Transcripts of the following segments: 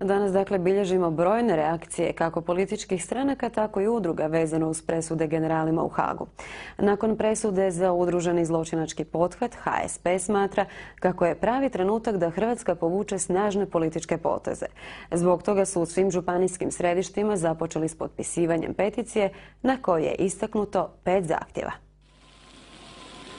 Danas dakle bilježimo brojne reakcije kako političkih stranaka, tako i udruga vezano uz presude generalima u Hagu. Nakon presude za udruženi zločinački pothvat, HSP smatra kako je pravi trenutak da Hrvatska povuče snažne političke poteze. Zbog toga su u svim županijskim središtima započeli s potpisivanjem peticije na kojoj je istaknuto 5 zahtjeva.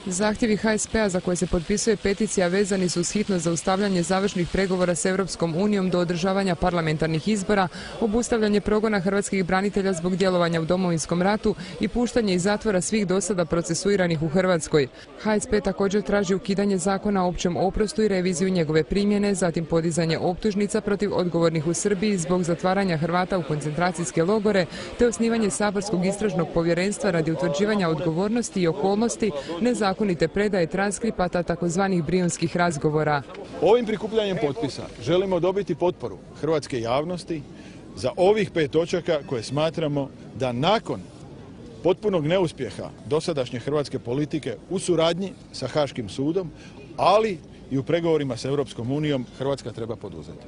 Zahtjevi HSP-a za koje se potpisuje peticija vezani su uz hitno zaustavljanje završnih pregovora s Europskom unijom do održavanja parlamentarnih izbora, obustavljanje progona hrvatskih branitelja zbog djelovanja u Domovinskom ratu i puštanje iz zatvora svih dosada procesuiranih u Hrvatskoj. HSP također traži ukidanje zakona o općem oprostu i reviziju njegove primjene, zatim podizanje optužnica protiv odgovornih u Srbiji zbog zatvaranja Hrvata u koncentracijske logore, te osnivanje saborskog istražnog povjerenstva radi utvrđivanja odgovornosti i okolnosti nezakonite predaje transkripata takozvanih brijunskih razgovora. Ovim prikupljanjem potpisa želimo dobiti potporu hrvatske javnosti za ovih 5 točaka koje smatramo da nakon potpunog neuspjeha dosadašnje hrvatske politike u suradnji sa Haškim sudom, ali i u pregovorima sa Europskom unijom, Hrvatska treba poduzeti.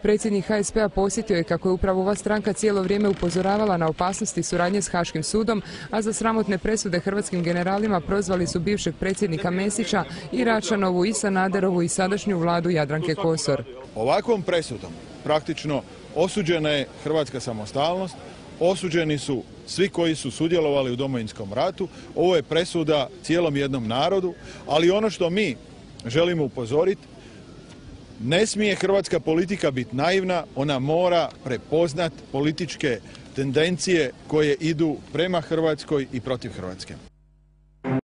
Predsjednik HSP-a posjetio je kako je upravo ova stranka cijelo vrijeme upozoravala na opasnosti suradnje s Haškim sudom, a za sramotne presude hrvatskim generalima prozvali su bivšeg predsjednika Mesića i Račanovu i Sanaderovu i sadašnju vladu Jadranke Kosor. Ovakvom presudom praktično osuđena je hrvatska samostalnost, osuđeni su svi koji su sudjelovali u Domovinskom ratu. Ovo je presuda cijelom jednom narodu, ali ono što mi želimo upozoriti, ne smije hrvatska politika biti naivna, ona mora prepoznat političke tendencije koje idu prema Hrvatskoj i protiv Hrvatske.